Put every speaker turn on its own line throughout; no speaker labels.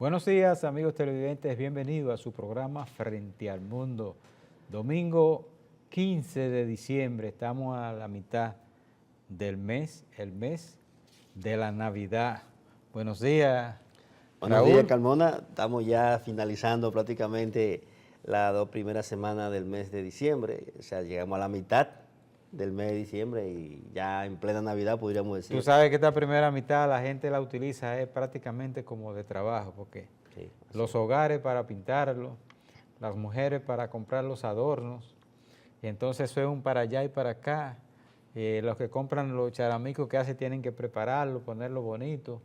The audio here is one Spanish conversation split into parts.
Buenos días, amigos televidentes, bienvenidos a su programa Frente al Mundo. Domingo 15 de diciembre, estamos a la mitad del mes, el mes de la Navidad. Buenos días,
Buenos
Raúl.
días, Carmona. Estamos ya finalizando prácticamente las 2 primeras semanas del mes de diciembre. O sea, llegamos a la mitad del mes de diciembre y ya en plena Navidad podríamos decir.
Tú sabes que esta primera mitad la gente la utiliza prácticamente como de trabajo, porque
Sí,
los hogares para pintarlo, las mujeres para comprar los adornos, y entonces eso es un para allá y para acá. Los que compran los charamicos que hacen tienen que prepararlo, ponerlo bonito,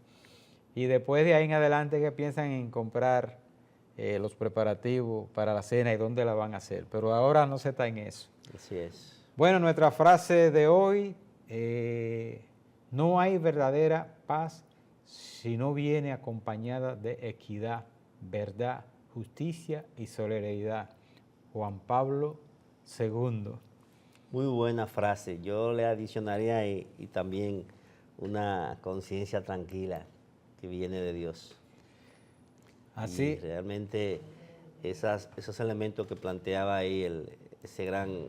y después de ahí en adelante que piensan en comprar los preparativos para la cena y dónde la van a hacer, pero ahora no se está en eso.
así es.
Bueno, nuestra frase de hoy, no hay verdadera paz si no viene acompañada de equidad, verdad, justicia y solidaridad. Juan Pablo II.
Muy buena frase. Yo le adicionaría y también una conciencia tranquila que viene de Dios. Y
Así,
realmente esos elementos que planteaba ahí ese gran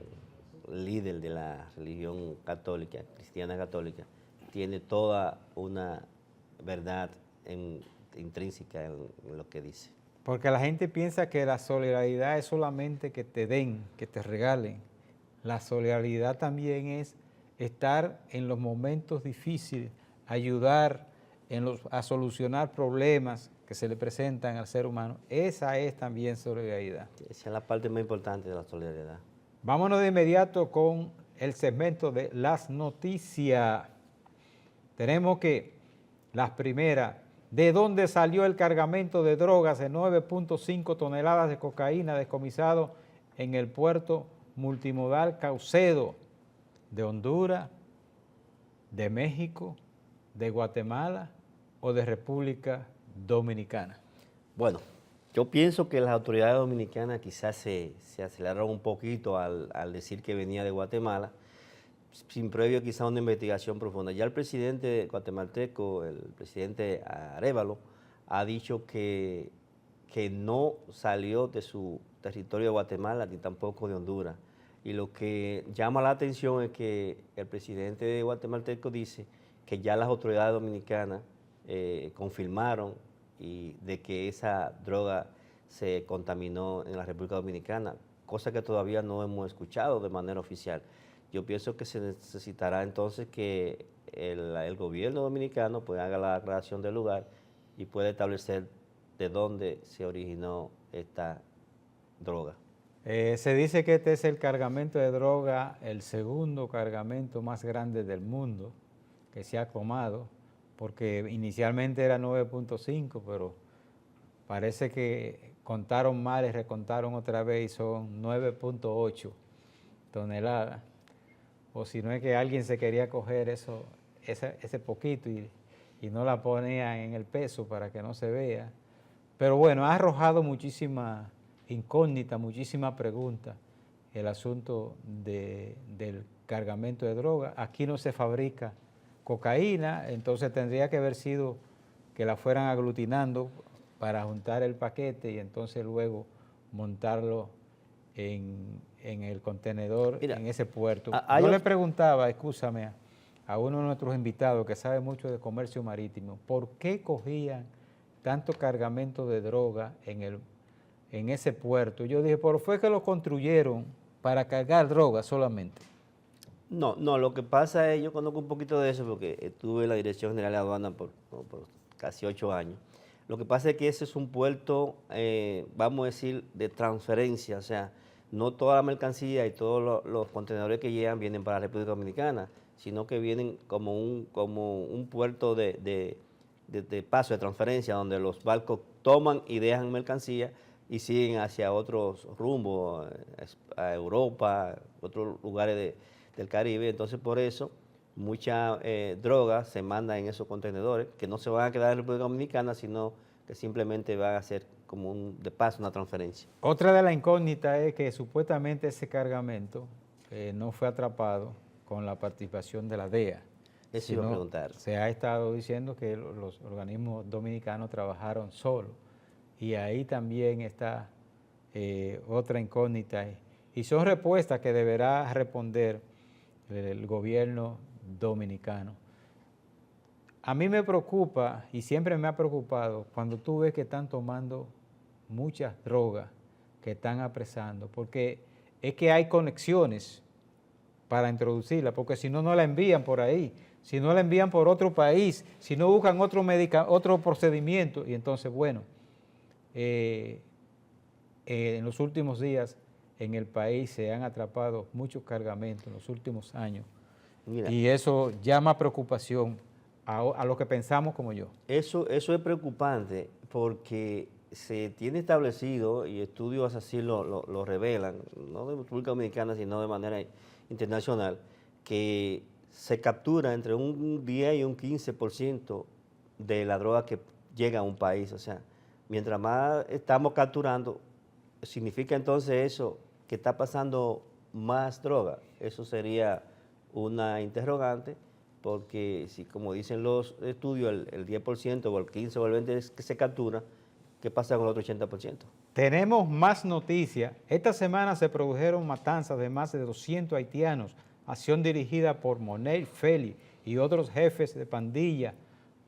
líder de la religión católica, cristiana católica, tiene toda una verdad intrínseca en lo que dice.
porque la gente piensa que la solidaridad es solamente que te den, que te regalen. La solidaridad también es estar en los momentos difíciles, ayudar a solucionar problemas que se le presentan al ser humano. Esa es también solidaridad.
Esa es la parte más importante de la solidaridad.
Vámonos de inmediato con el segmento de las noticias. Tenemos que las primeras, ¿de dónde salió el cargamento de drogas de 9.5 toneladas de cocaína decomisado en el puerto multimodal Caucedo? ¿De Honduras, de México, de Guatemala o de República Dominicana?
Bueno, yo pienso que las autoridades dominicanas quizás se aceleraron un poquito al decir que venía de Guatemala, sin previo quizás una investigación profunda. Ya el presidente guatemalteco, el presidente Arévalo, ha dicho que no salió de su territorio de Guatemala ni tampoco de Honduras. Y lo que llama la atención es que el presidente guatemalteco dice que ya las autoridades dominicanas confirmaron de que esa droga se contaminó en la República Dominicana, cosa que todavía no hemos escuchado de manera oficial. Yo pienso que se necesitará entonces que el gobierno dominicano pues haga la aclaración del lugar y pueda establecer de dónde se originó esta droga.
Se dice que este es el cargamento de droga, el segundo cargamento más grande del mundo que se ha tomado, porque inicialmente era 9.5, pero parece que contaron mal y recontaron otra vez y son 9.8 toneladas. O si no es que alguien se quería coger ese poquito y no la ponía en el peso para que no se vea. Pero bueno, ha arrojado muchísima incógnita, muchísima pregunta el asunto del cargamento de droga. Aquí no se fabrica cocaína, entonces tendría que haber sido que la fueran aglutinando para juntar el paquete y entonces luego montarlo en el contenedor. Mira, en ese puerto. Yo le preguntaba, escúchame, a uno de nuestros invitados que sabe mucho de comercio marítimo, ¿por qué cogían tanto cargamento de droga en ese puerto? Yo dije, ¿por fue que lo construyeron para cargar droga solamente?
No, lo que pasa es, yo conozco un poquito de eso porque estuve en la Dirección General de Aduana por casi 8 años. Lo que pasa es que ese es un puerto, vamos a decir, de transferencia, o sea, no toda la mercancía y todos los contenedores que llegan vienen para la República Dominicana, sino que vienen como un puerto de paso, de transferencia, donde los barcos toman y dejan mercancía y siguen hacia otros rumbos, a Europa, otros lugares del Caribe. Entonces, por eso, mucha droga se manda en esos contenedores, que no se van a quedar en la República Dominicana, sino que simplemente van a ser como de paso, una transferencia.
Otra de las incógnitas es que supuestamente ese cargamento no fue atrapado con la participación de la DEA.
Eso iba a preguntar.
Se ha estado diciendo que los organismos dominicanos trabajaron solos. y ahí también está otra incógnita. Y son respuestas que deberá responder el gobierno dominicano. A mí me preocupa, y siempre me ha preocupado, cuando tú ves que están tomando muchas drogas, que están apresando, porque es que hay conexiones para introducirla, porque si no, no la envían por ahí, si no la envían por otro país, si no buscan otro procedimiento, y entonces, bueno, en los últimos días en el país se han atrapado muchos cargamentos en los últimos años. Mira, y eso llama preocupación a lo que pensamos como yo.
Eso es preocupante porque se tiene establecido, y estudios así lo revelan, no de República Dominicana, sino de manera internacional, que se captura entre un 10 y un 15% de la droga que llega a un país. O sea, mientras más estamos capturando, ¿significa entonces eso que está pasando más droga? Eso sería una interrogante, porque si, como dicen los estudios, el 10% o el 15% o el 20% que se captura, ¿qué pasa con el otro 80%?
Tenemos más noticias. Esta semana se produjeron matanzas de más de 200 haitianos, acción dirigida por Monel Feli y otros jefes de pandilla,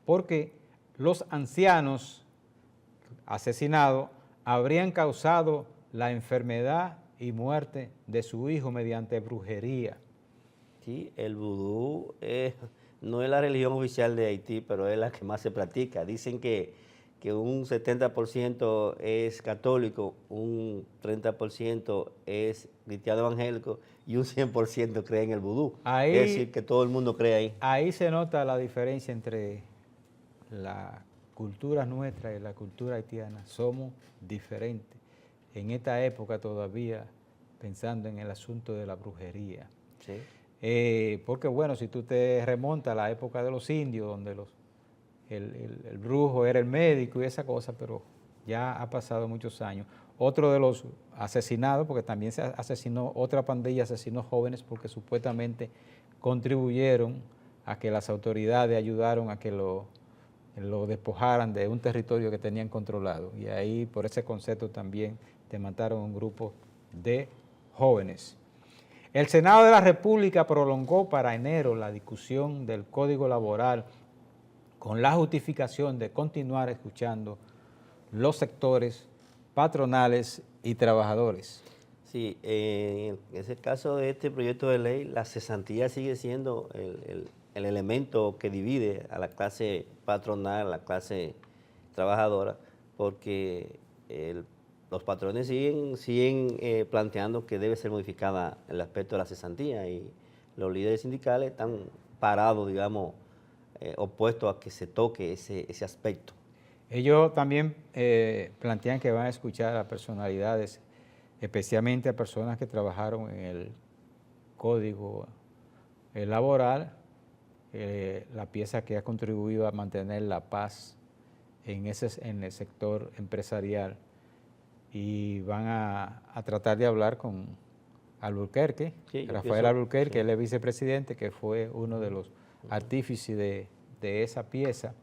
porque los ancianos asesinados habrían causado la enfermedad y muerte de su hijo mediante brujería.
Sí, el vudú no es la religión oficial de Haití, pero es la que más se practica. Dicen que un 70% es católico, un 30% es cristiano evangélico y un 100% cree en el vudú. Es decir, que todo el mundo cree ahí.
Ahí se nota la diferencia entre la cultura nuestra y la cultura haitiana. Somos diferentes. En esta época todavía pensando en el asunto de la brujería.
Sí.
Porque bueno, si tú te remontas a la época de los indios, donde el brujo era el médico y esa cosa, pero ya ha pasado muchos años. Otro de los asesinados, porque también se asesinó, otra pandilla asesinó jóvenes porque supuestamente contribuyeron a que las autoridades ayudaron a que lo despojaran de un territorio que tenían controlado. Y ahí, por ese concepto, también te mataron un grupo de jóvenes. El Senado de la República prolongó para enero la discusión del Código Laboral con la justificación de continuar escuchando los sectores patronales y trabajadores.
Sí, en ese caso de este proyecto de ley, la cesantía sigue siendo el elemento que divide a la clase patronal, a la clase trabajadora, porque los patrones siguen planteando que debe ser modificada el aspecto de la cesantía, y los líderes sindicales están parados, digamos, opuestos a que se toque ese aspecto.
Ellos también plantean que van a escuchar a personalidades, especialmente a personas que trabajaron en el Código Laboral, la pieza que ha contribuido a mantener la paz en el sector empresarial, y van a tratar de hablar con Alburquerque, sí, Rafael Alburquerque, sí. Él es vicepresidente, que fue uno de los artífices de esa pieza,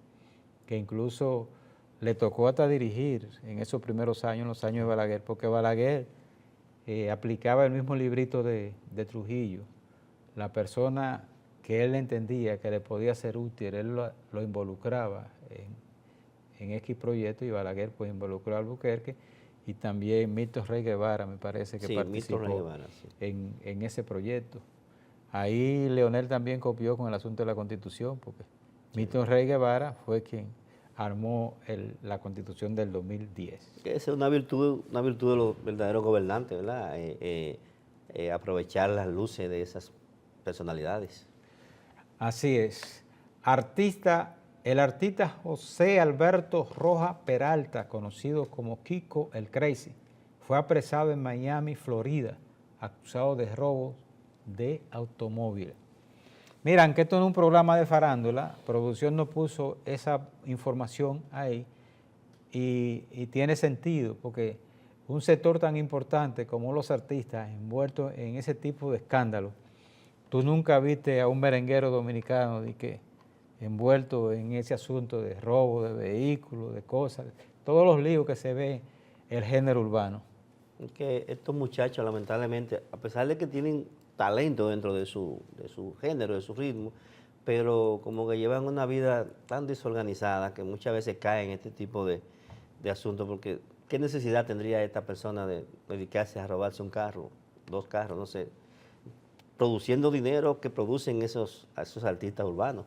que incluso le tocó hasta dirigir en esos primeros años, en los años de Balaguer, porque Balaguer aplicaba el mismo librito de Trujillo. La persona que él entendía que le podía ser útil, él lo involucraba en X proyecto, y Balaguer pues involucró a Alburquerque, y también Milton Rey Guevara me parece que participó Guevara, sí. en ese proyecto. Ahí Leonel también copió con el asunto de la Constitución, porque sí. Milton Rey Guevara fue quien armó la Constitución del 2010.
Esa es una virtud de los verdaderos gobernantes, ¿verdad? Aprovechar las luces de esas personalidades.
Así es. El artista José Alberto Rojas Peralta, conocido como Kiko el Crazy, fue apresado en Miami, Florida, acusado de robo de automóviles. Miran que esto no es un programa de farándula, producción no puso esa información ahí, y tiene sentido, porque un sector tan importante como los artistas envueltos en ese tipo de escándalos, tú nunca viste a un merenguero dominicano de que envuelto en ese asunto de robo de vehículos, de cosas, todos los líos que se ve el género urbano.
Que estos muchachos, lamentablemente, a pesar de que tienen talento dentro de su género, de su ritmo, pero como que llevan una vida tan desorganizada que muchas veces caen en este tipo de asuntos, porque ¿qué necesidad tendría esta persona de dedicarse a robarse un carro, 2 carros, no sé, produciendo dinero que producen esos artistas urbanos?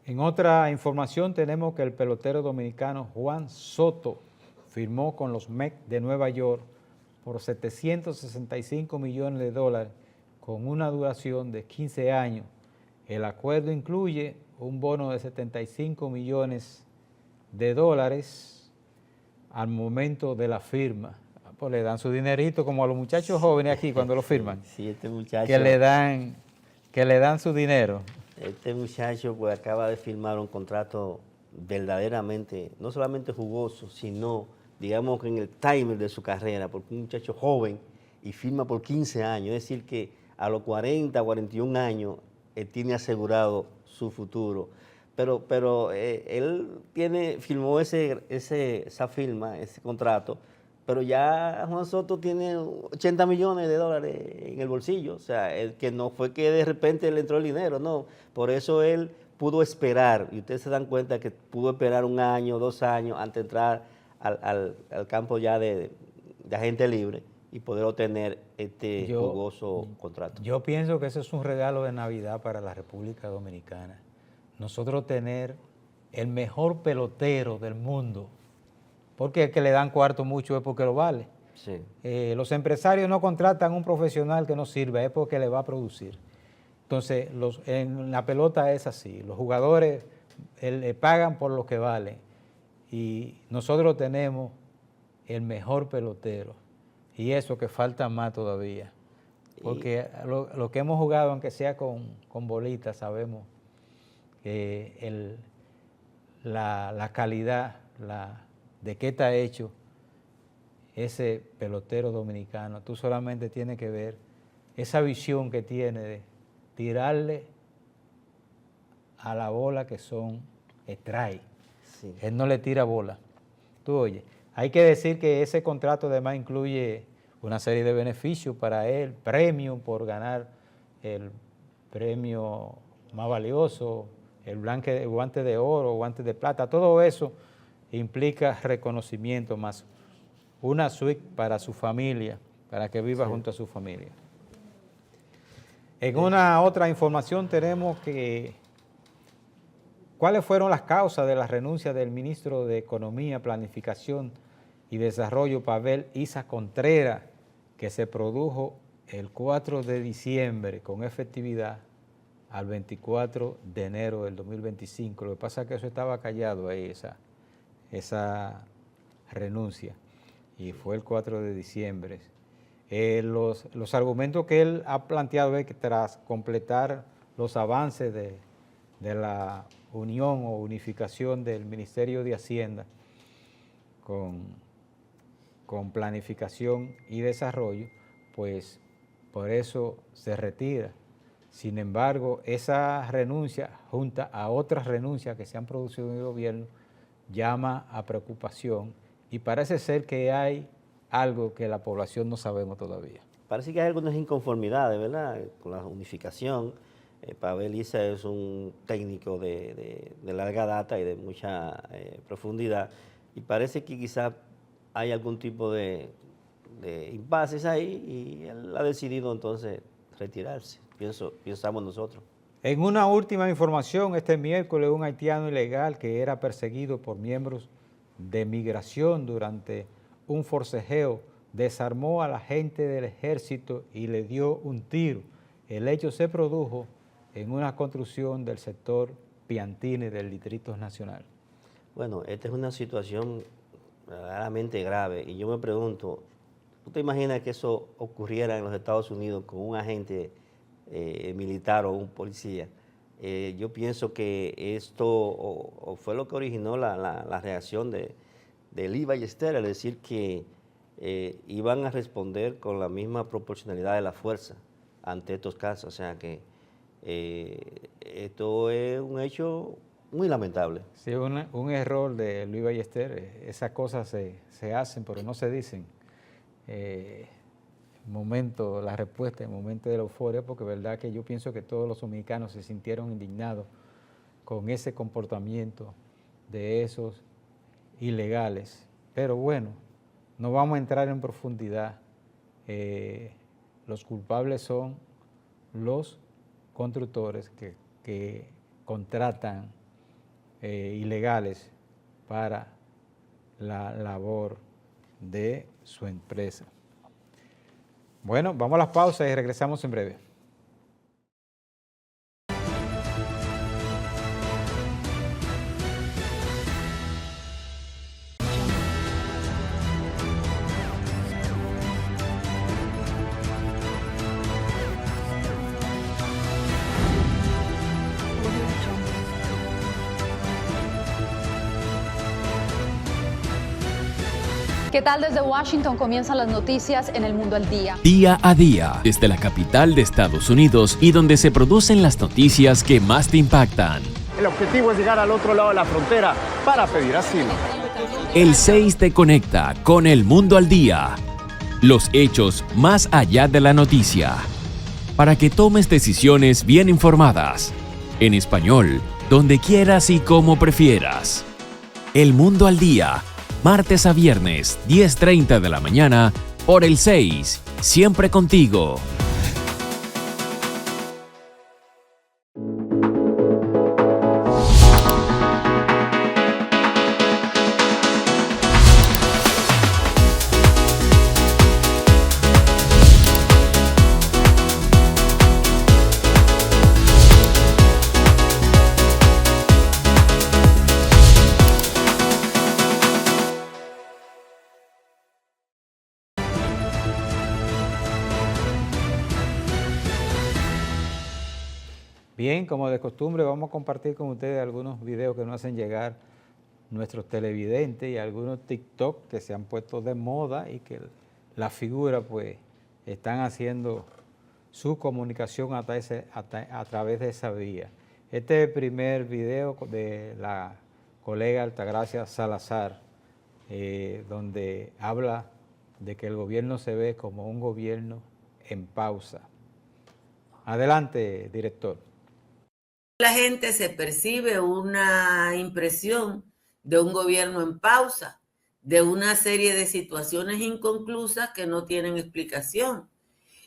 En otra información tenemos que el pelotero dominicano Juan Soto firmó con los Mets de Nueva York por $765 millones con una duración de 15 años. El acuerdo incluye un bono de $75 millones al momento de la firma. Pues le dan su dinerito como a los muchachos jóvenes aquí cuando lo firman.
Sí, este muchacho.
Que le dan su dinero.
Este muchacho pues acaba de firmar un contrato verdaderamente, no solamente jugoso, sino, digamos, que en el timer de su carrera, porque un muchacho joven y firma por 15 años, es decir que a los 40, 41 años, él tiene asegurado su futuro. Pero él firmó esa firma, ese contrato, pero ya Juan Soto tiene $80 millones en el bolsillo, o sea, el que no fue que de repente le entró el dinero, no, por eso él pudo esperar, y ustedes se dan cuenta que pudo esperar 1 año, 2 años antes de entrar al campo ya de agente libre y poder obtener este jugoso contrato.
Yo pienso que ese es un regalo de Navidad para la República Dominicana. Nosotros tener el mejor pelotero del mundo, porque el que le dan cuarto mucho es porque lo vale.
Sí.
Los empresarios no contratan un profesional que no sirva, es porque le va a producir. Entonces, en la pelota es así, los jugadores le pagan por lo que vale y nosotros tenemos el mejor pelotero y eso que falta más todavía, porque lo que hemos jugado, aunque sea con bolitas, sabemos que la calidad, de qué está hecho ese pelotero dominicano. Tú solamente tienes que ver esa visión que tiene de tirarle a la bola que son strike. Sí. Él no le tira bola. Tú oye, hay que decir que ese contrato además incluye una serie de beneficios para él, premio por ganar el premio más valioso, el guante de oro, guante de plata, todo eso implica reconocimiento más una suite para su familia, para que viva junto a su familia. En una otra información tenemos que cuáles fueron las causas de la renuncia del ministro de Economía, Planificación y Desarrollo, Pavel Isa Contreras, que se produjo el 4 de diciembre con efectividad al 24 de enero del 2025. Lo que pasa es que eso estaba callado ahí, esa renuncia, y fue el 4 de diciembre. Los argumentos que él ha planteado es que tras completar los avances de la unión o unificación del Ministerio de Hacienda con Planificación y Desarrollo, pues por eso se retira. Sin embargo, esa renuncia, junto a otras renuncias que se han producido en el gobierno, llama a preocupación y parece ser que hay algo que la población no sabemos todavía.
Parece que hay algunas inconformidades, ¿verdad?, con la unificación. Pavel Isa es un técnico de larga data y de mucha profundidad, y parece que quizá hay algún tipo de impases ahí y él ha decidido entonces retirarse, pensamos nosotros.
En una última información, este miércoles un haitiano ilegal que era perseguido por miembros de migración durante un forcejeo desarmó a la gente del ejército y le dio un tiro. El hecho se produjo en una construcción del sector Piantini del Distrito Nacional.
Bueno, esta es una situación verdaderamente grave y yo me pregunto, ¿tú te imaginas que eso ocurriera en los Estados Unidos con un agente militar o un policía? Yo pienso que esto o fue lo que originó la reacción de Lee Ballester, es decir, que iban a responder con la misma proporcionalidad de la fuerza ante estos casos. O sea que esto es un hecho muy lamentable.
Sí, un error de Luis Ballester. Esas cosas se hacen, pero no se dicen. Momento, la respuesta, el momento de la euforia, porque verdad que yo pienso que todos los dominicanos se sintieron indignados con ese comportamiento de esos ilegales. Pero bueno, no vamos a entrar en profundidad. Los culpables son los constructores que contratan ilegales para la labor de su empresa. Bueno, vamos a las pausas y regresamos en breve.
¿Qué tal? Desde Washington comienzan las noticias en El Mundo al Día.
Día a día, desde la capital de Estados Unidos y donde se producen las noticias que más te impactan.
El objetivo es llegar al otro lado de la frontera para pedir asilo.
El 6 te conecta con El Mundo al Día. Los hechos más allá de la noticia. Para que tomes decisiones bien informadas. En español, donde quieras y como prefieras. El Mundo al Día. Martes a viernes, 10:30 de la mañana, por el 6, siempre contigo.
Bien, como de costumbre, vamos a compartir con ustedes algunos videos que nos hacen llegar nuestros televidentes y algunos TikTok que se han puesto de moda y que las figuras pues están haciendo su comunicación a través de esa vía. Este es el primer video de la colega Altagracia Salazar, donde habla de que el gobierno se ve como un gobierno en pausa. Adelante, director.
La gente se percibe una impresión de un gobierno en pausa, de una serie de situaciones inconclusas que no tienen explicación.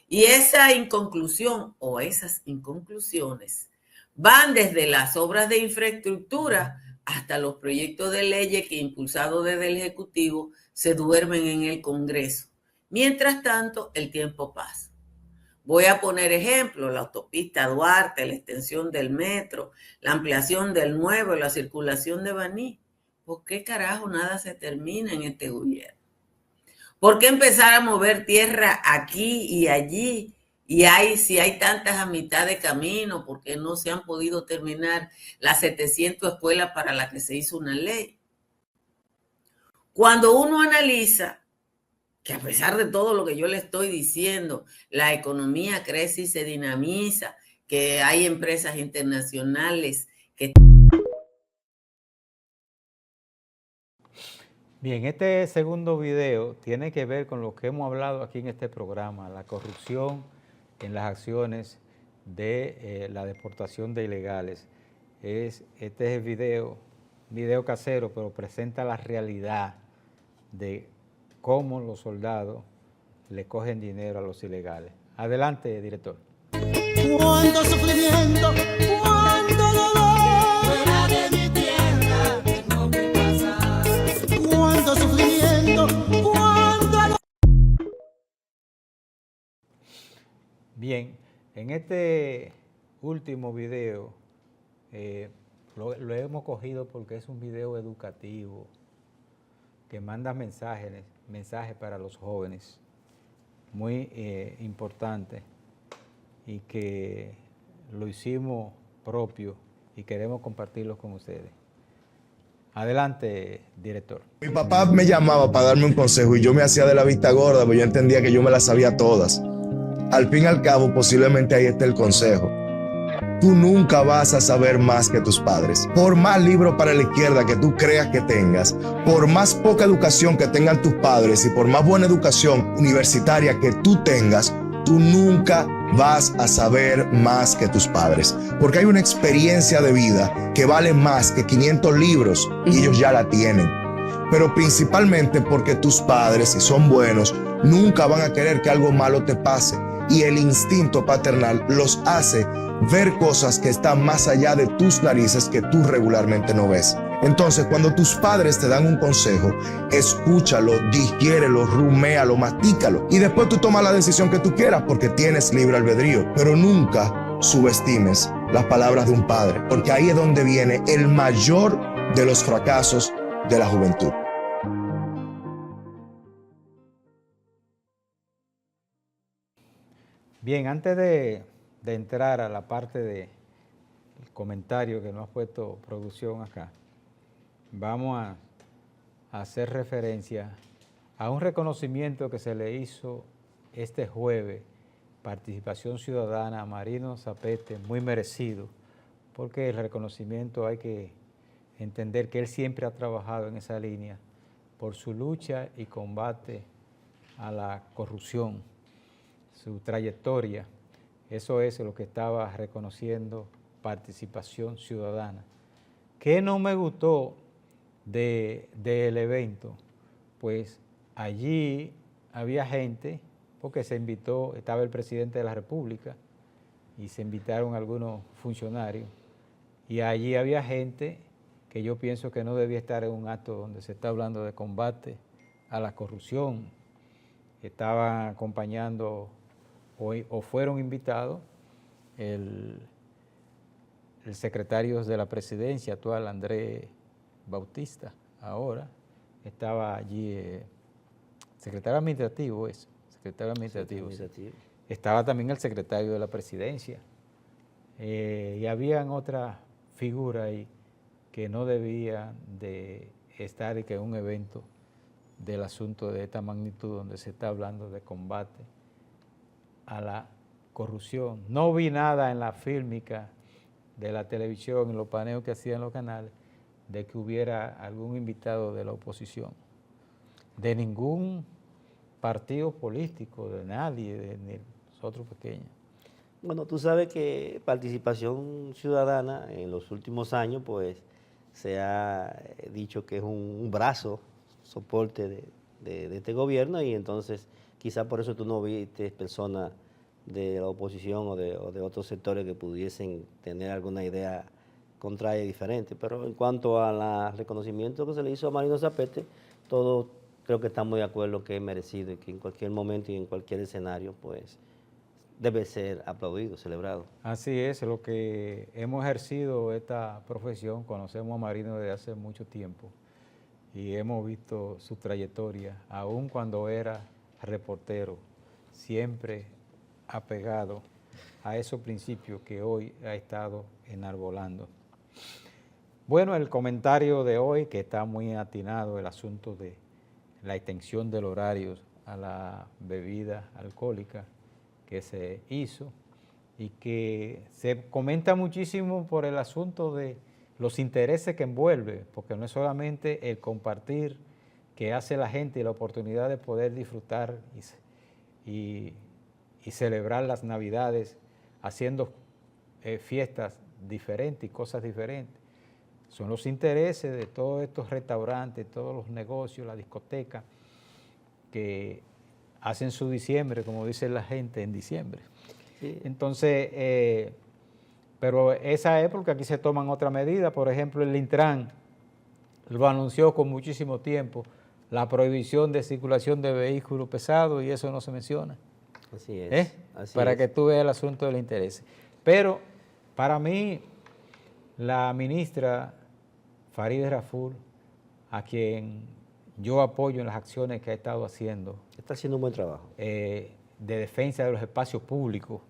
Y esa inconclusión o esas inconclusiones van desde las obras de infraestructura hasta los proyectos de leyes que, impulsados desde el Ejecutivo, se duermen en el Congreso. Mientras tanto, el tiempo pasa. Voy a poner ejemplos: la autopista Duarte, la extensión del metro, la ampliación del Nuevo, la circulación de Baní. ¿Por qué carajo nada se termina en este gobierno? ¿Por qué empezar a mover tierra aquí y allí? Y si hay tantas a mitad de camino, ¿por qué no se han podido terminar las 700 escuelas para las que se hizo una ley? Cuando uno analiza que a pesar de todo lo que yo le estoy diciendo, la economía crece y se dinamiza, que hay empresas internacionales que...
Bien, este segundo video tiene que ver con lo que hemos hablado aquí en este programa, la corrupción en las acciones de la deportación de ilegales. Este es el video casero, pero presenta la realidad de cómo los soldados le cogen dinero a los ilegales. Adelante, director.
Cuánto sufrimiento, cuánto dolor, fuera de mi tierra tengo que pasar. Cuánto sufrimiento, cuánto...
Bien, en este último video lo hemos cogido porque es un video educativo que manda mensajes para los jóvenes, muy importante, y que lo hicimos propio y queremos compartirlo con ustedes. Adelante, director.
Mi papá me llamaba para darme un consejo y yo me hacía de la vista gorda, porque yo entendía que yo me las sabía todas. Al fin y al cabo, posiblemente ahí está el consejo. tú nunca vas a saber más que tus padres. Por más libros para la izquierda que tú creas que tengas, por más poca educación que tengan tus padres y por más buena educación universitaria que tú tengas, tú nunca vas a saber más que tus padres. Porque hay una experiencia de vida que vale más que 500 libros y ellos ya la tienen. Pero principalmente porque tus padres, si son buenos, nunca van a querer que algo malo te pase. Y el instinto paternal los hace ver cosas que están más allá de tus narices que tú regularmente no ves. Entonces, cuando tus padres te dan un consejo, escúchalo, digiérelo, ruméalo, mastícalo. Y después tú tomas la decisión que tú quieras porque tienes libre albedrío. Pero nunca subestimes las palabras de un padre, porque ahí es donde viene el mayor de los fracasos de la juventud.
Bien, antes de entrar a la parte del comentario que nos ha puesto producción acá, vamos a hacer referencia a un reconocimiento que se le hizo este jueves, Participación Ciudadana a Marino Zapete, muy merecido, porque el reconocimiento hay que entender que él siempre ha trabajado en esa línea por su lucha y combate a la corrupción, su trayectoria. Eso es lo que estaba reconociendo Participación Ciudadana. ¿Qué no me gustó del evento? Pues allí había gente, porque se invitó, estaba el presidente de la República y se invitaron algunos funcionarios, y allí había gente que yo pienso que no debía estar en un acto donde se está hablando de combate a la corrupción. Estaban acompañando o fueron invitados el secretario de la presidencia actual, Andrés Bautista, ahora estaba allí, secretario administrativo, secretario administrativo. Sí. Estaba también el secretario de la presidencia, y habían otras figuras ahí que no debían de estar y que en un evento del asunto de esta magnitud donde se está hablando de combate a la corrupción. No vi nada en la fílmica de la televisión, en los paneos que hacían los canales, de que hubiera algún invitado de la oposición, de ningún partido político, de nadie, de nosotros pequeños.
Bueno, tú sabes que Participación Ciudadana en los últimos años, pues, se ha dicho que es un brazo, soporte de este gobierno, y entonces quizá por eso tú no viste personas de la oposición o de otros sectores que pudiesen tener alguna idea contraria y diferente. Pero en cuanto al reconocimiento que se le hizo a Marino Zapete, todos creo que estamos de acuerdo que es merecido y que en cualquier momento y en cualquier escenario, pues, debe ser aplaudido, celebrado.
Así es, lo que hemos ejercido esta profesión, conocemos a Marino desde hace mucho tiempo y hemos visto su trayectoria, aun cuando era reportero, siempre apegado a esos principios que hoy ha estado enarbolando. Bueno, el comentario de hoy, que está muy atinado, el asunto de la extensión del horario a la bebida alcohólica que se hizo y que se comenta muchísimo por el asunto de los intereses que envuelve, porque no es solamente el compartir que hace la gente y la oportunidad de poder disfrutar y celebrar las Navidades haciendo fiestas diferentes y cosas diferentes. Son los intereses de todos estos restaurantes, todos los negocios, la discoteca, que hacen su diciembre, como dice la gente, en diciembre. Sí. Entonces, pero esa época aquí se toman otras medidas. Por ejemplo, el Intran lo anunció con muchísimo tiempo, la prohibición de circulación de vehículos pesados, y eso no se menciona.
Así es.
Para que tú veas el asunto del interés. Pero para mí, la ministra Farideh Raful, a quien yo apoyo en las acciones que ha estado haciendo.
Está haciendo un buen trabajo.
De defensa de los espacios públicos,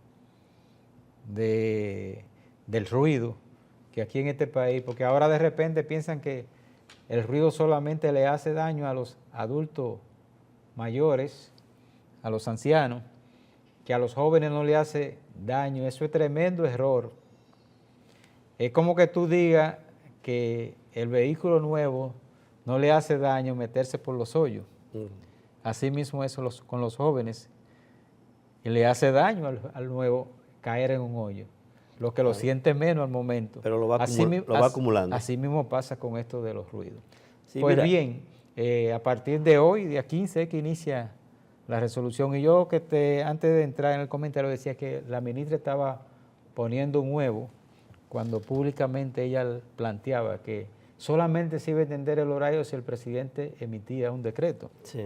del ruido, que aquí en este país, porque ahora de repente piensan que el ruido solamente le hace daño a los adultos mayores, a los ancianos, que a los jóvenes no le hace daño. Eso es tremendo error, Es como que tú digas que el vehículo nuevo no le hace daño meterse por los hoyos. Así mismo eso con los jóvenes. Y le hace daño al nuevo caer en un hoyo. Lo que lo siente menos al momento.
Pero lo va acumulando.
Así mismo pasa con esto de los ruidos.
Sí,
pues
mira.
bien, a partir de hoy, día 15, que inicia la resolución. Y yo antes de entrar en el comentario decía que la ministra estaba poniendo un huevo cuando públicamente ella planteaba que solamente se iba a entender el horario si el presidente emitía un decreto.
Sí.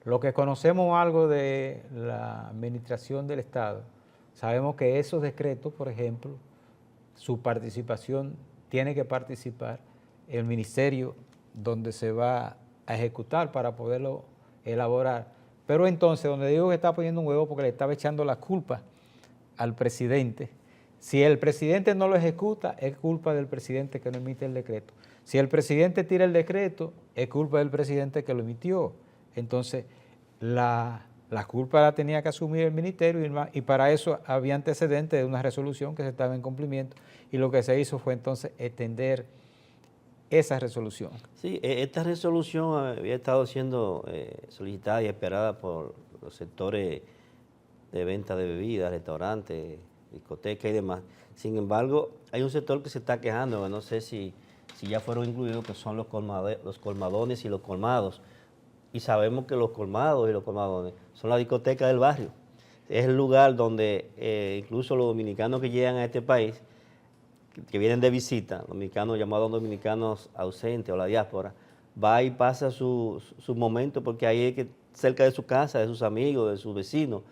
Lo que conocemos algo de la administración del Estado, sabemos que esos decretos, por ejemplo, su participación tiene que participar el ministerio donde se va a ejecutar para poderlo elaborar. Pero entonces, donde digo que está poniendo un huevo porque le estaba echando la culpa al presidente. Si el presidente no lo ejecuta, es culpa del presidente que no emite el decreto. Si el presidente tira el decreto, es culpa del presidente que lo emitió. Entonces, la culpa la tenía que asumir el ministerio y para eso había antecedentes de una resolución que se estaba en cumplimiento y lo que se hizo fue entonces extender esa resolución.
Sí, esta resolución había estado siendo solicitada y esperada por los sectores de venta de bebidas, restaurantes, discotecas y demás. Sin embargo, hay un sector que se está quejando, no sé si ya fueron incluidos, que son los colmadones y los colmados. Y sabemos que los colmados y los colmadones son la discoteca del barrio. Es el lugar donde incluso los dominicanos que llegan a este país, que vienen de visita, dominicanos llamados dominicanos ausentes o la diáspora, va y pasa su momento porque ahí es que cerca de su casa, de sus amigos, de sus vecinos.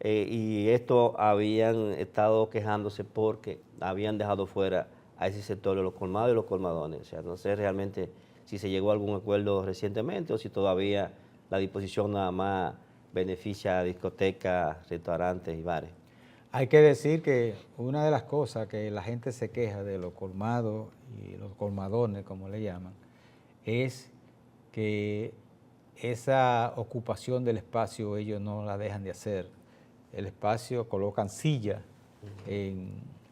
Y esto habían estado quejándose porque habían dejado fuera a ese sector de los colmados y los colmadones. O sea, no sé realmente si se llegó a algún acuerdo recientemente o si todavía la disposición nada más beneficia a discotecas, restaurantes y bares.
Hay que decir que una de las cosas que la gente se queja de los colmados y los colmadones, como le llaman, es que esa ocupación del espacio ellos no la dejan de hacer. El espacio, colocan sillas.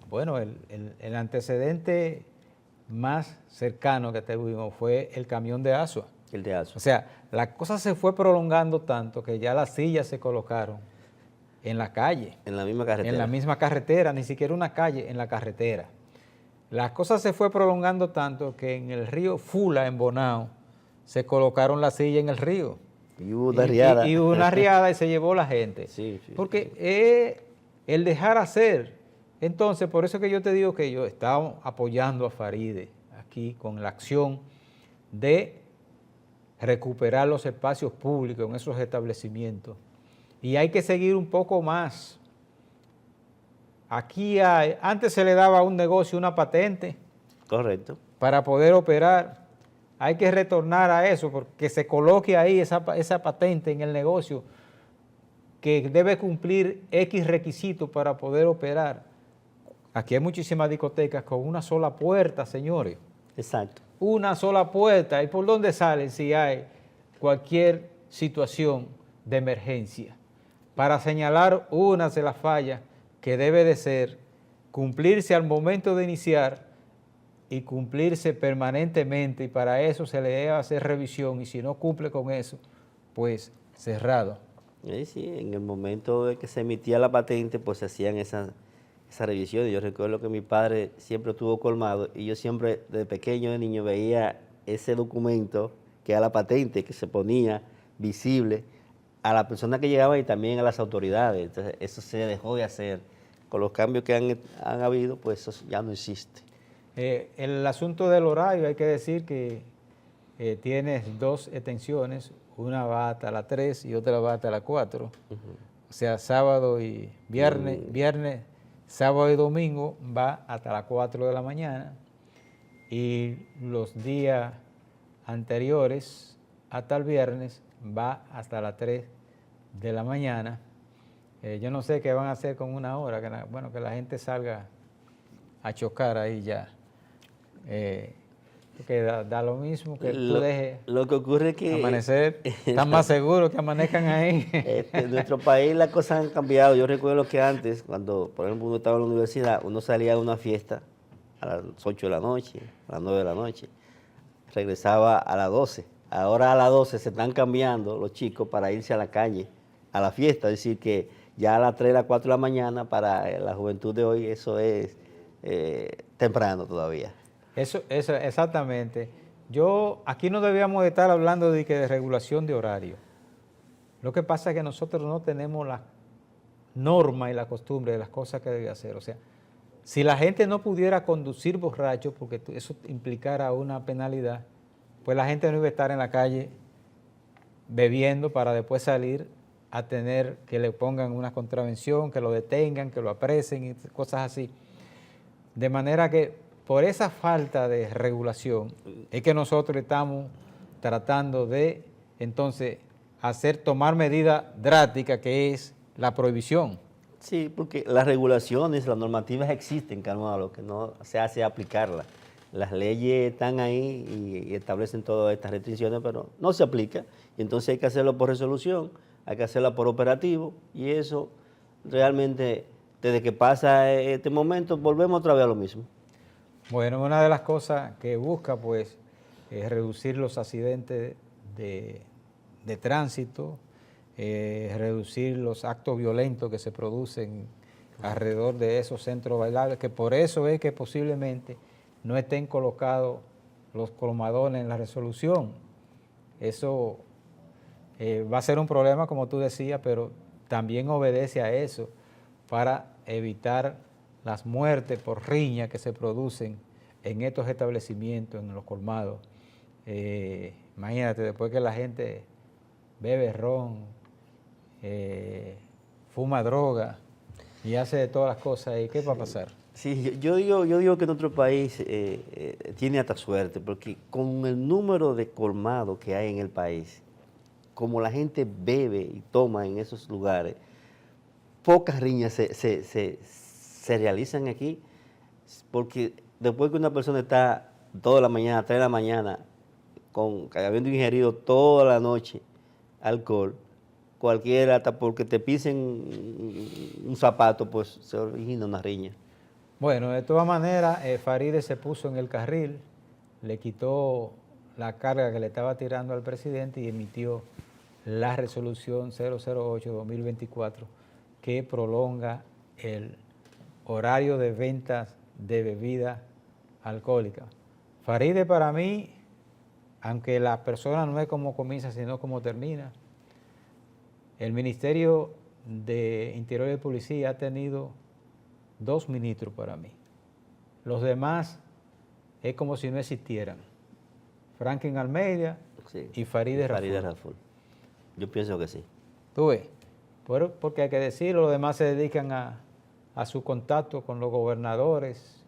Bueno, el antecedente más cercano que tuvimos fue el camión de Asua.
El de Asua.
O sea, la cosa se fue prolongando tanto que ya las sillas se colocaron en la calle.
En la misma carretera.
En la misma carretera, ni siquiera una calle, en la carretera. La cosa se fue prolongando tanto que en el río Fula, en Bonao, se colocaron las sillas en el río.
Y hubo una riada.
Y hubo una riada y se llevó la gente.
Sí, sí.
Porque el dejar hacer. Entonces, por eso que yo te digo que yo estaba apoyando a Faride aquí con la acción de recuperar los espacios públicos en esos establecimientos. Y hay que seguir un poco más. Aquí antes se le daba a un negocio una patente.
Correcto.
Para poder operar. Hay que retornar a eso, porque se coloque ahí esa patente en el negocio que debe cumplir X requisitos para poder operar. Aquí hay muchísimas discotecas con una sola puerta, señores.
Exacto.
Una sola puerta. ¿Y por dónde salen si hay cualquier situación de emergencia? Para señalar una de las fallas que debe de ser cumplirse al momento de iniciar y cumplirse permanentemente, y para eso se le debe hacer revisión, y si no cumple con eso, pues cerrado.
Sí, en el momento de que se emitía la patente, pues se hacían esas revisiones. Yo recuerdo que mi padre siempre estuvo colmado y yo siempre, de pequeño, de niño, veía ese documento, que era la patente, que se ponía visible a la persona que llegaba y también a las autoridades. Entonces, eso se dejó de hacer. Con los cambios que han habido, pues eso ya no existe.
El asunto del horario, hay que decir que tienes dos extensiones, una va hasta las 3 y otra va hasta las 4, o sea, sábado y viernes, sábado y domingo va hasta las 4 de la mañana, y los días anteriores hasta el viernes va hasta las 3 de la mañana. Yo no sé qué van a hacer con una hora, que la gente salga a chocar ahí ya. Porque da lo mismo que tú dejes
lo que ocurre es que
amanecer, están más seguros que amanezcan ahí.
En nuestro país las cosas han cambiado. Yo recuerdo que antes, cuando por ejemplo uno estaba en la universidad, uno salía a una fiesta a las 8 de la noche, a las 9 de la noche. Regresaba a las 12. Ahora a las 12 se están cambiando los chicos para irse a la calle, a la fiesta. Es decir, que ya a las 3, a las 4 de la mañana para la juventud de hoy eso es temprano todavía.
Eso, exactamente. Aquí no debíamos de estar hablando de regulación de horario. Lo que pasa es que nosotros no tenemos la norma y la costumbre de las cosas que debe hacer. O sea, si la gente no pudiera conducir borracho, porque eso implicara una penalidad, pues la gente no iba a estar en la calle bebiendo para después salir a tener que le pongan una contravención, que lo detengan, que lo apresen y cosas así. De manera que por esa falta de regulación es que nosotros estamos tratando de entonces tomar medidas drásticas, que es la prohibición.
Sí, porque las regulaciones, las normativas existen, Carlos, lo que no se hace es aplicarlas. Las leyes están ahí y establecen todas estas restricciones, pero no se aplica. Y entonces hay que hacerlo por resolución, hay que hacerlo por operativo, y eso realmente, desde que pasa este momento, volvemos otra vez a lo mismo.
Bueno, una de las cosas que busca, pues, es reducir los accidentes de tránsito, reducir los actos violentos que se producen alrededor de esos centros bailables, que por eso es que posiblemente no estén colocados los colmadones en la resolución. Eso va a ser un problema, como tú decías, pero también obedece a eso para evitar las muertes por riña que se producen en estos establecimientos, en los colmados. Imagínate, después que la gente bebe ron, fuma droga y hace de todas las cosas, ¿y qué va a pasar?
Sí, yo digo que nuestro país tiene hasta suerte, porque con el número de colmados que hay en el país, como la gente bebe y toma en esos lugares, pocas riñas se realizan aquí, porque después que una persona está toda la mañana, 3 de la mañana, habiendo ingerido toda la noche alcohol, cualquiera, hasta porque te pisen un zapato, pues se origina una riña.
Bueno, de todas maneras, Faride se puso en el carril, le quitó la carga que le estaba tirando al presidente y emitió la resolución 008-2024 que prolonga el horario de ventas de bebidas alcohólicas. Faride, para mí, aunque la persona no es como comienza, sino como termina, el Ministerio de Interior y Policía ha tenido 2 ministros para mí. Los demás es como si no existieran. Franklin Almeida, sí, y Faride Raful.
Yo pienso que sí.
¿Tú ves? Porque hay que decirlo, los demás se dedican a su contacto con los gobernadores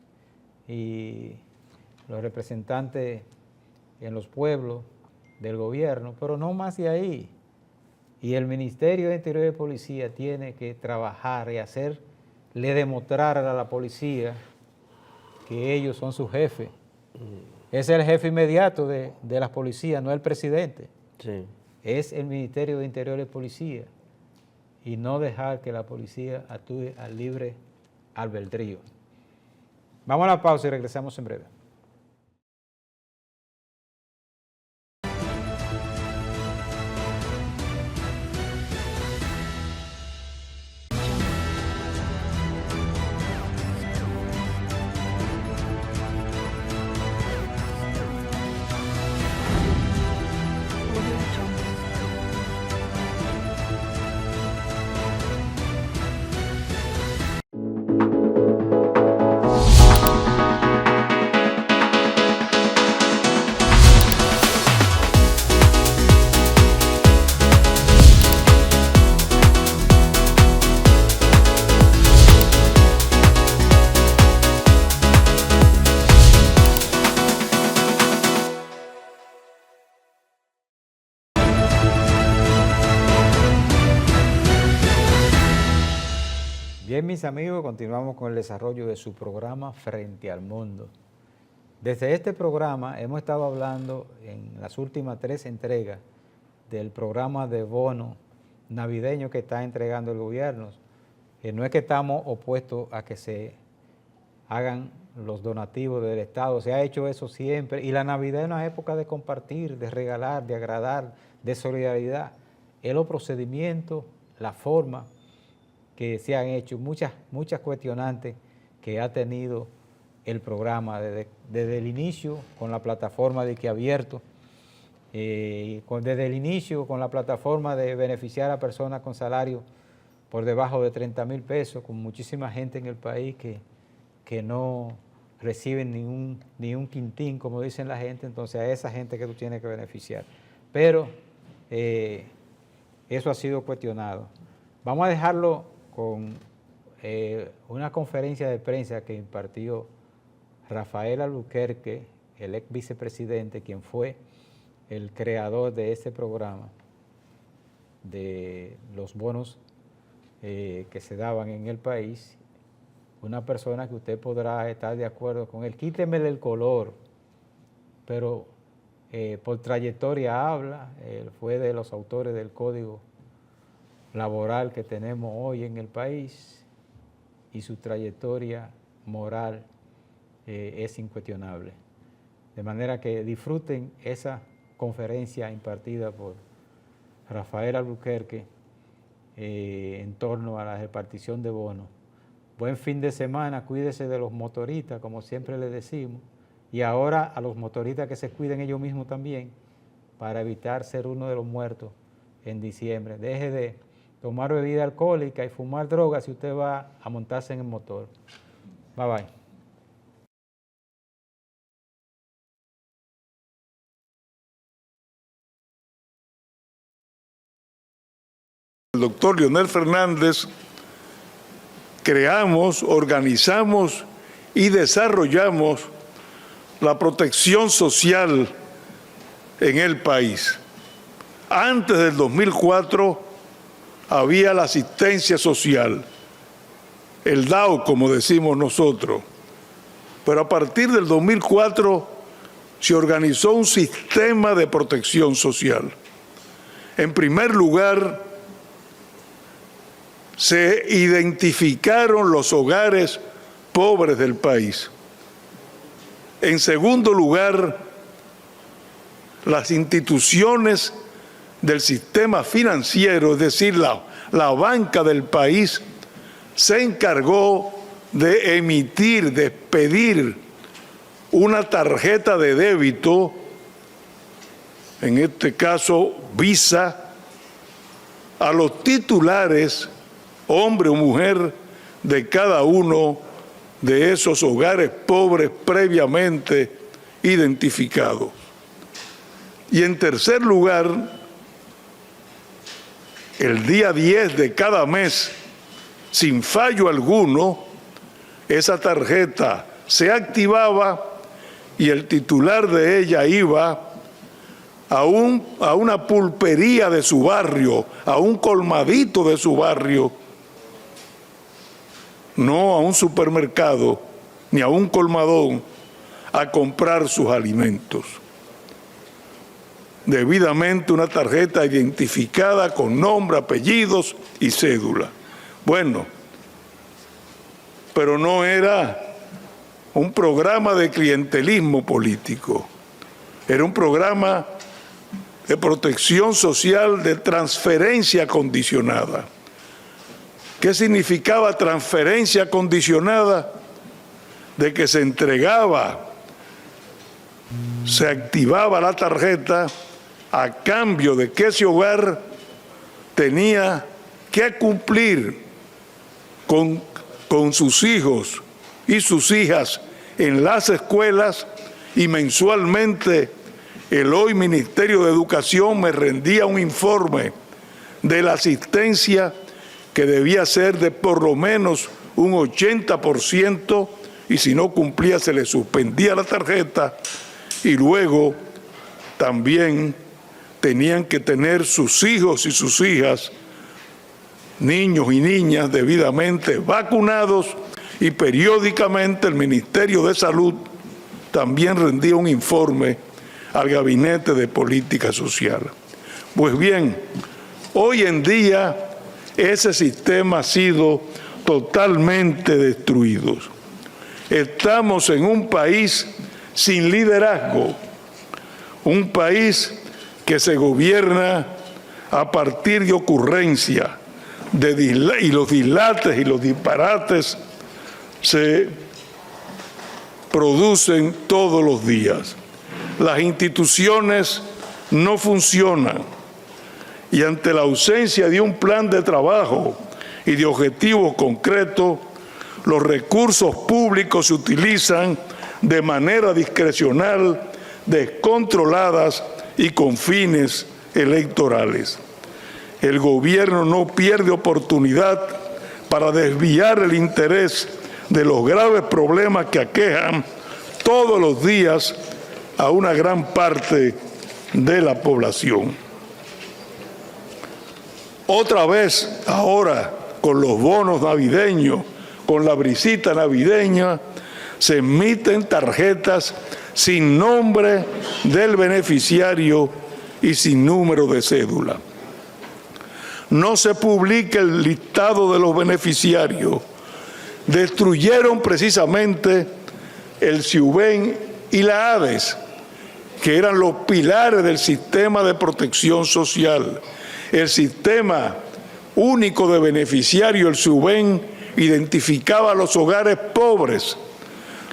y los representantes en los pueblos del gobierno, pero no más de ahí. Y el Ministerio de Interior y Policía tiene que trabajar y le demostrar a la policía que ellos son su jefe. Es el jefe inmediato de las policías, no el presidente.
Sí.
Es el Ministerio de Interior y Policía. Y no dejar que la policía actúe al libre albedrío. Vamos a la pausa y regresamos en breve. Bien, mis amigos, continuamos con el desarrollo de su programa Frente al Mundo. Desde este programa hemos estado hablando en las últimas 3 entregas del programa de bono navideño que está entregando el gobierno. No es que estamos opuestos a que se hagan los donativos del Estado, se ha hecho eso siempre, y la Navidad es una época de compartir, de regalar, de agradar, de solidaridad. Es los procedimientos, la forma que se han hecho, muchas cuestionantes que ha tenido el programa desde el inicio con la plataforma de que abierto, desde el inicio con la plataforma de beneficiar a personas con salario por debajo de 30,000 pesos, con muchísima gente en el país que no reciben ni un quintín, como dicen la gente, entonces a esa gente que tú tienes que beneficiar. Pero eso ha sido cuestionado. Vamos a dejarlo con una conferencia de prensa que impartió Rafael Albuquerque, el ex vicepresidente, quien fue el creador de este programa, de los bonos que se daban en el país. Una persona que usted podrá estar de acuerdo con él. Quítemele el color, pero por trayectoria habla. Él fue de los autores del Código Laboral que tenemos hoy en el país y su trayectoria moral es incuestionable. De manera que disfruten esa conferencia impartida por Rafael Albuquerque en torno a la repartición de bonos. Buen fin de semana, cuídese de los motoristas, como siempre les decimos, y ahora a los motoristas que se cuiden ellos mismos también, para evitar ser uno de los muertos en diciembre. Deje de tomar bebida alcohólica y fumar drogas si usted va a montarse en el motor. Bye bye.
El doctor Leonel Fernández creamos, organizamos y desarrollamos la protección social en el país. Antes del 2004 había la asistencia social, el DAO, como decimos nosotros, pero a partir del 2004 se organizó un sistema de protección social. En primer lugar, se identificaron los hogares pobres del país. En segundo lugar, las instituciones del sistema financiero, es decir, la banca del país, se encargó de emitir, de expedir una tarjeta de débito, en este caso Visa, a los titulares, hombre o mujer, de cada uno de esos hogares pobres previamente identificados. Y en tercer lugar, el día 10 de cada mes, sin fallo alguno, esa tarjeta se activaba y el titular de ella iba a una pulpería de su barrio, a un colmadito de su barrio, no a un supermercado ni a un colmadón, a comprar sus alimentos. Debidamente una tarjeta identificada con nombre, apellidos y cédula. Bueno, pero no era un programa de clientelismo político, era un programa de protección social de transferencia condicionada. ¿Qué significaba transferencia condicionada? De que se entregaba, se activaba la tarjeta a cambio de que ese hogar tenía que cumplir con sus hijos y sus hijas en las escuelas, y mensualmente el hoy Ministerio de Educación me rendía un informe de la asistencia que debía ser de por lo menos un 80%, y si no cumplía se le suspendía la tarjeta, y luego también tenían que tener sus hijos y sus hijas, niños y niñas debidamente vacunados, y periódicamente el Ministerio de Salud también rendía un informe al Gabinete de Política Social. Pues bien, hoy en día ese sistema ha sido totalmente destruido. Estamos en un país sin liderazgo, un país que se gobierna a partir de ocurrencia, y los dislates y los disparates se producen todos los días. Las instituciones no funcionan y ante la ausencia de un plan de trabajo y de objetivos concretos, los recursos públicos se utilizan de manera discrecional, descontroladas y con fines electorales. El gobierno no pierde oportunidad para desviar el interés de los graves problemas que aquejan todos los días a una gran parte de la población. Otra vez, ahora, con los bonos navideños, con la brisita navideña, se emiten tarjetas sin nombre del beneficiario y sin número de cédula. No se publica el listado de los beneficiarios. Destruyeron precisamente el CIUBEN y la ADES, que eran los pilares del sistema de protección social. El sistema único de beneficiario, el CIUBEN, identificaba a los hogares pobres.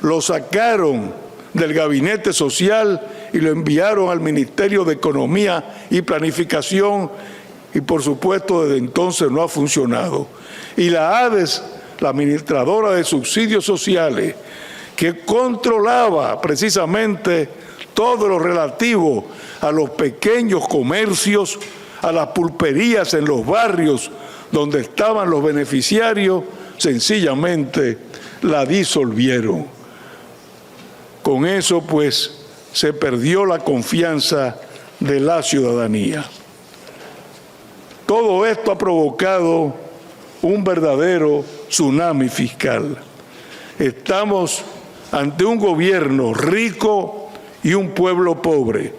Lo sacaron del gabinete social y lo enviaron al Ministerio de Economía y Planificación, y por supuesto desde entonces no ha funcionado. Y la ADES, la administradora de subsidios sociales, que controlaba precisamente todo lo relativo a los pequeños comercios, a las pulperías en los barrios donde estaban los beneficiarios, sencillamente la disolvieron. Con eso, pues, se perdió la confianza de la ciudadanía. Todo esto ha provocado un verdadero tsunami fiscal. Estamos ante un gobierno rico y un pueblo pobre.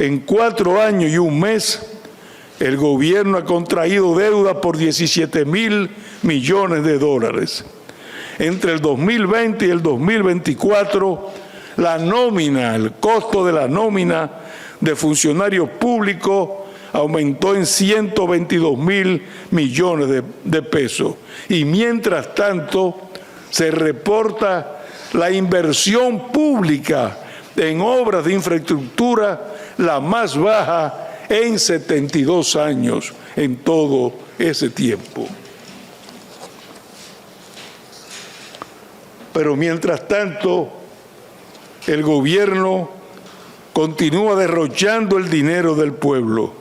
En 4 años y un mes, el gobierno ha contraído deuda por 17.000 millones de dólares. Entre el 2020 y el 2024, la nómina, el costo de la nómina de funcionarios públicos aumentó en 122.000 millones de pesos. Y mientras tanto, se reporta la inversión pública en obras de infraestructura la más baja en 72 años, en todo ese tiempo. Pero mientras tanto, el gobierno continúa derrochando el dinero del pueblo.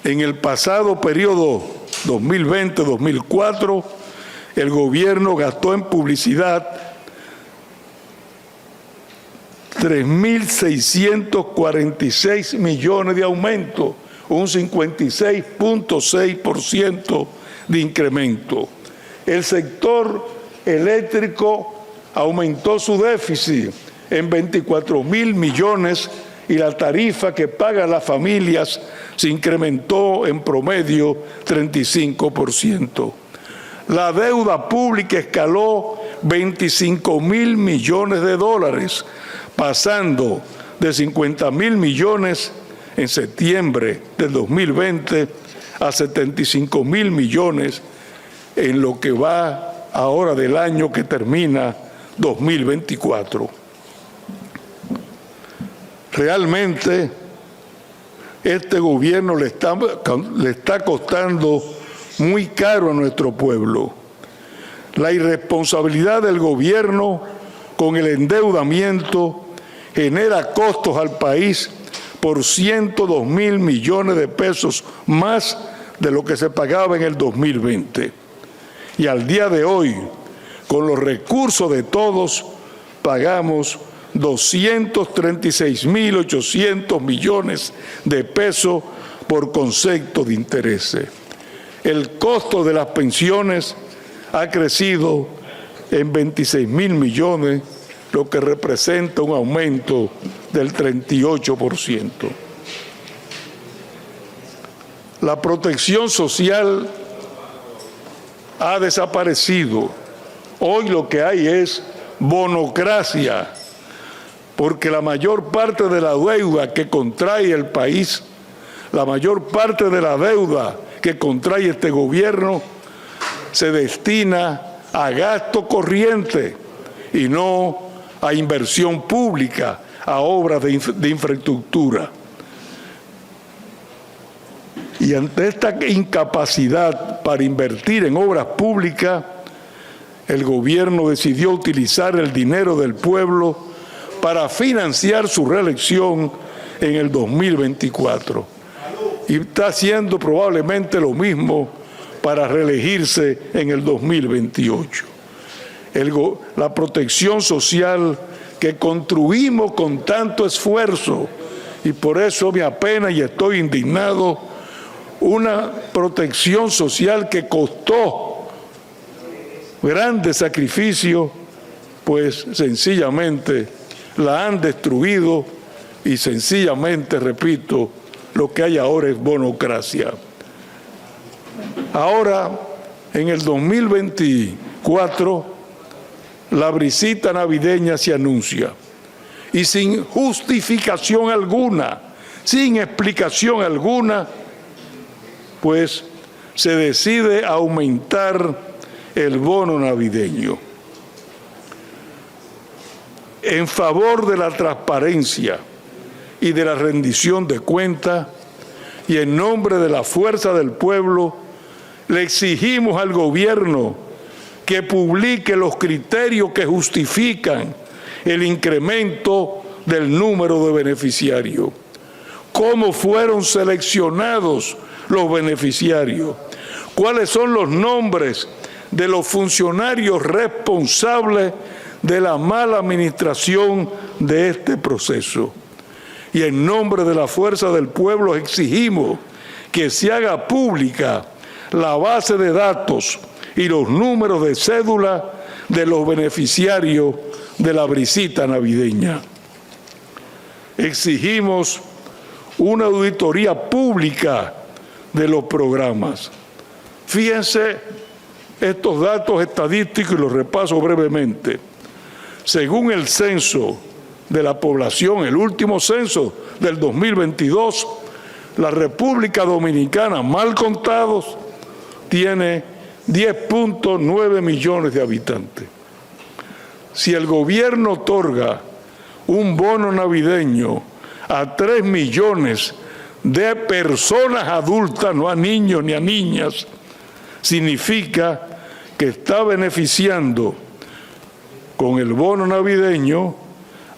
En el pasado periodo 2020-2004, el gobierno gastó en publicidad 3.646 millones de aumento, un 56.6% de incremento. El sector eléctrico aumentó su déficit en 24.000 millones y la tarifa que pagan las familias se incrementó en promedio 35%. La deuda pública escaló 25.000 millones de dólares, pasando de 50.000 millones en septiembre del 2020 a 75.000 millones en lo que va ahora del año que termina 2024. Realmente este gobierno le está costando muy caro a nuestro pueblo. La irresponsabilidad del gobierno con el endeudamiento genera costos al país por 102.000 millones de pesos más de lo que se pagaba en el 2020. Y al día de hoy, con los recursos de todos, pagamos 236.800 millones de pesos por concepto de intereses. El costo de las pensiones ha crecido en 26.000 millones, lo que representa un aumento del 38%. La protección social ha desaparecido Hoy lo que hay es bonocracia, porque la mayor parte de la deuda que contrae el país, la mayor parte de la deuda que contrae este gobierno, se destina a gasto corriente y no a inversión pública, a obras de infraestructura. Y ante esta incapacidad para invertir en obras públicas, el gobierno decidió utilizar el dinero del pueblo para financiar su reelección en el 2024. Y está haciendo probablemente lo mismo para reelegirse en el 2028. La protección social que construimos con tanto esfuerzo, y por eso me apena y estoy indignado, una protección social que costó grandes sacrificios, pues sencillamente la han destruido y sencillamente, repito, lo que hay ahora es bonocracia. Ahora, en el 2024, la brisita navideña se anuncia y sin justificación alguna, sin explicación alguna, pues se decide aumentar el bono navideño. En favor de la transparencia y de la rendición de cuentas, y en nombre de la fuerza del pueblo, le exigimos al gobierno que publique los criterios que justifican el incremento del número de beneficiarios. ¿Cómo fueron seleccionados los beneficiarios? ¿Cuáles son los nombres de los funcionarios responsables de la mala administración de este proceso? Y en nombre de la fuerza del pueblo exigimos que se haga pública la base de datos y los números de cédula de los beneficiarios de la brisita navideña. Exigimos una auditoría pública de los programas. Fíjense estos datos estadísticos y los repaso brevemente. Según el censo de la población, el último censo del 2022, la República Dominicana, mal contados, tiene 10.9 millones de habitantes. Si el gobierno otorga un bono navideño a 3 millones de personas adultas, no a niños ni a niñas, significa que está beneficiando con el bono navideño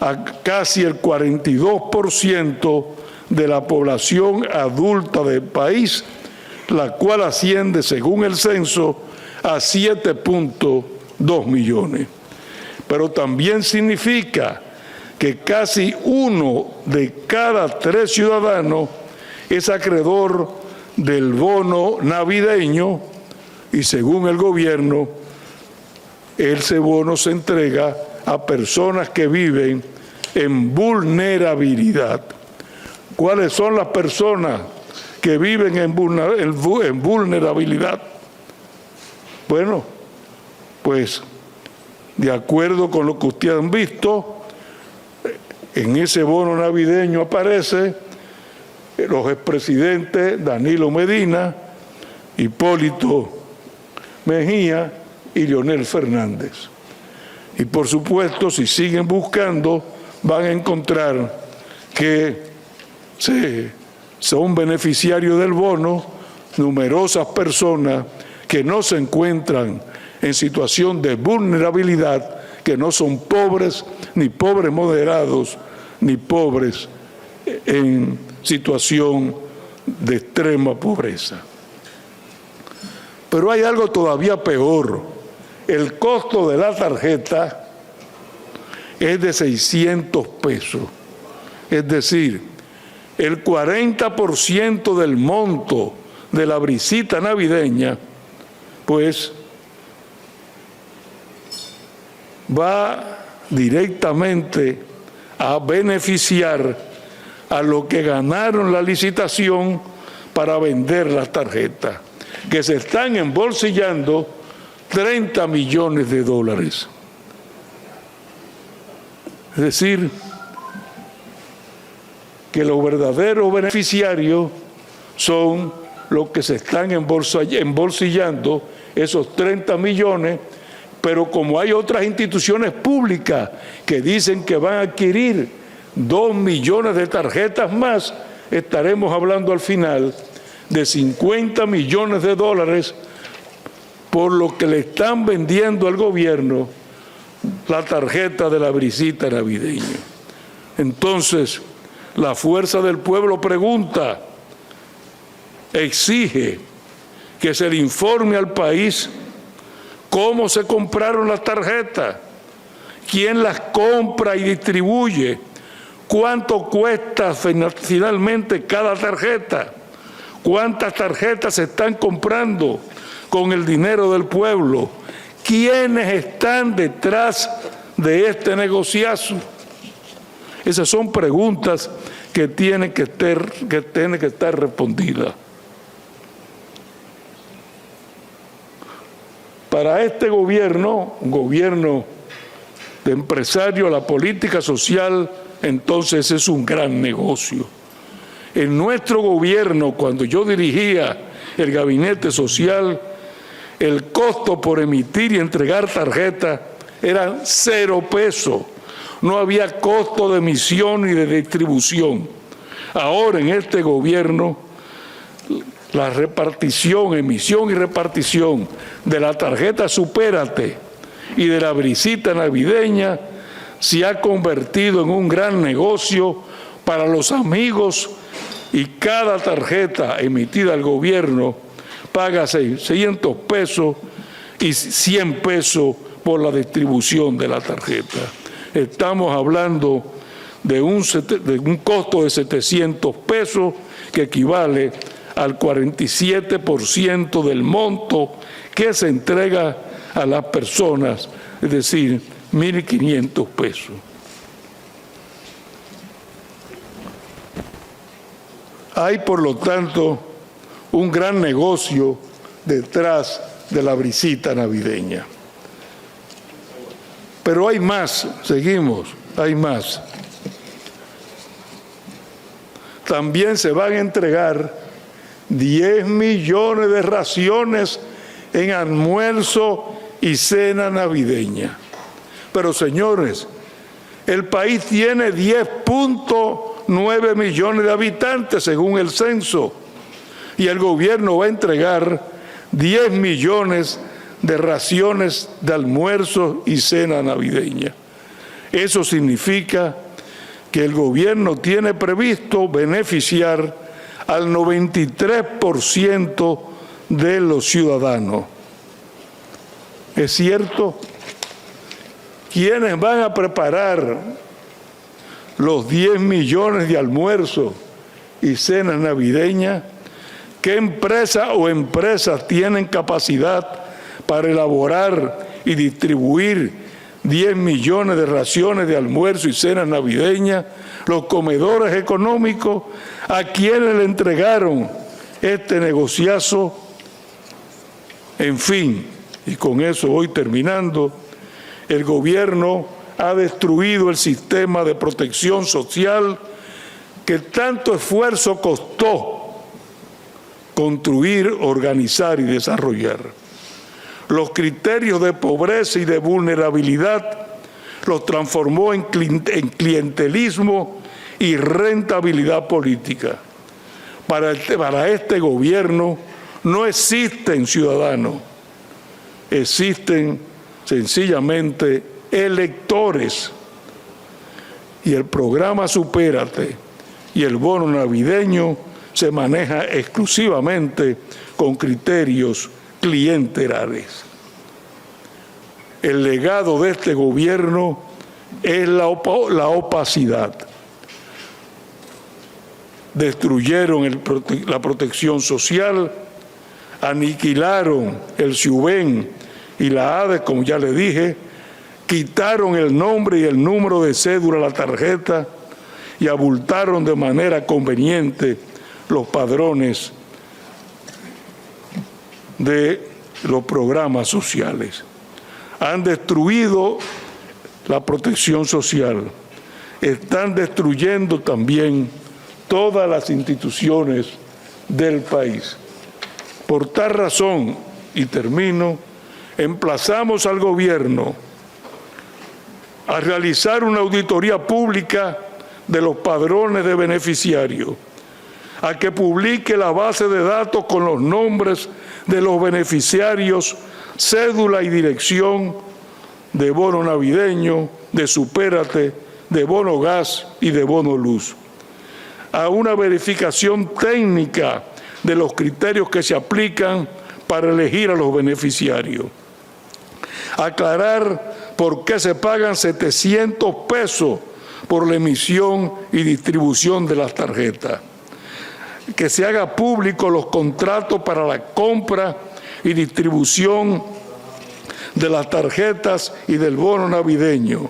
a casi el 42% de la población adulta del país, la cual asciende, según el censo, a 7.2 millones. Pero también significa que casi 1 de cada 3 ciudadanos es acreedor del bono navideño y, según el gobierno, ese bono se entrega a personas que viven en vulnerabilidad. ¿Cuáles son las personas que viven en vulnerabilidad? Bueno, pues de acuerdo con lo que ustedes han visto, en ese bono navideño aparece los expresidentes Danilo Medina, Hipólito Mejía y Leonel Fernández. Y por supuesto, si siguen buscando, van a encontrar que son beneficiarios del bono numerosas personas que no se encuentran en situación de vulnerabilidad, que no son pobres, ni pobres moderados, ni pobres en situación de extrema pobreza. Pero hay algo todavía peor. El costo de la tarjeta es de 600 pesos. Es decir, el 40% del monto de la brisita navideña, pues, va directamente a beneficiar a los que ganaron la licitación para vender las tarjetas, que se están embolsillando 30 millones de dólares. Es decir, que los verdaderos beneficiarios son los que se están embolsillando esos 30 millones, pero como hay otras instituciones públicas que dicen que van a adquirir 2 millones de tarjetas más, estaremos hablando al final de 50 millones de dólares por lo que le están vendiendo al gobierno la tarjeta de la brisita navideña. Entonces, la Fuerza del Pueblo pregunta, exige que se le informe al país cómo se compraron las tarjetas, quién las compra y distribuye, cuánto cuesta finalmente cada tarjeta, cuántas tarjetas se están comprando con el dinero del pueblo, quiénes están detrás de este negociazo. Esas son preguntas que tienen que estar respondidas. Para este gobierno, un gobierno de empresarios, la política social, entonces es un gran negocio. En nuestro gobierno, cuando yo dirigía el gabinete social, el costo por emitir y entregar tarjetas era 0 pesos. No había costo de emisión ni de distribución. Ahora en este gobierno, la repartición, emisión y repartición de la tarjeta Supérate y de la brisita navideña se ha convertido en un gran negocio para los amigos, y cada tarjeta emitida al gobierno paga 600 pesos y 100 pesos por la distribución de la tarjeta. Estamos hablando de un costo de 700 pesos que equivale al 47% del monto que se entrega a las personas, es decir, 1.500 pesos. Hay, por lo tanto, un gran negocio detrás de la brisita navideña. Pero hay más, seguimos, hay más. También se van a entregar 10 millones de raciones en almuerzo y cena navideña. Pero señores, el país tiene 10.9 millones de habitantes según el censo, y el gobierno va a entregar 10 millones de raciones de almuerzo y cena navideña. Eso significa que el gobierno tiene previsto beneficiar al 93% de los ciudadanos. ¿Es cierto? ¿Quiénes van a preparar los 10 millones de almuerzos y cenas navideñas? ¿Qué empresa o empresas tienen capacidad para elaborar y distribuir 10 millones de raciones de almuerzo y cenas navideñas? Los comedores económicos, ¿a quiénes le entregaron este negociazo? En fin, y con eso voy terminando, el gobierno ha destruido el sistema de protección social que tanto esfuerzo costó construir, organizar y desarrollar. Los criterios de pobreza y de vulnerabilidad los transformó en clientelismo y rentabilidad política. Para este gobierno no existen ciudadanos, existen sencillamente electores. Y el programa Supérate y el bono navideño se maneja exclusivamente con criterios clientelares. El legado de este gobierno es la opacidad. Destruyeron la protección social, aniquilaron el SIUBEN y la ADE, como ya le dije, quitaron el nombre y el número de cédula a la tarjeta y abultaron de manera conveniente los padrones de los programas sociales. Han destruido la protección social. Están destruyendo también todas las instituciones del país. Por tal razón, y termino, emplazamos al gobierno a realizar una auditoría pública de los padrones de beneficiarios, a que publique la base de datos con los nombres de los beneficiarios, cédula y dirección de bono navideño, de Supérate, de bono gas y de bono luz, a una verificación técnica de los criterios que se aplican para elegir a los beneficiarios, aclarar por qué se pagan 700 pesos por la emisión y distribución de las tarjetas, que se haga público los contratos para la compra y distribución de las tarjetas y del bono navideño,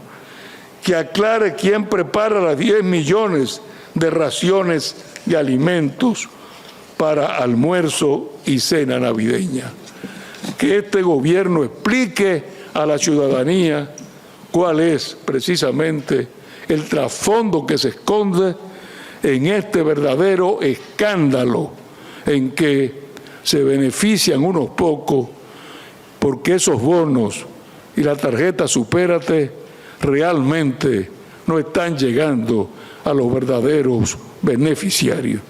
que aclare quién prepara las 10 millones de raciones de alimentos para almuerzo y cena navideña. Que este gobierno explique a la ciudadanía cuál es precisamente el trasfondo que se esconde en este verdadero escándalo en que se benefician unos pocos porque esos bonos y la tarjeta Supérate realmente no están llegando a los verdaderos beneficiarios.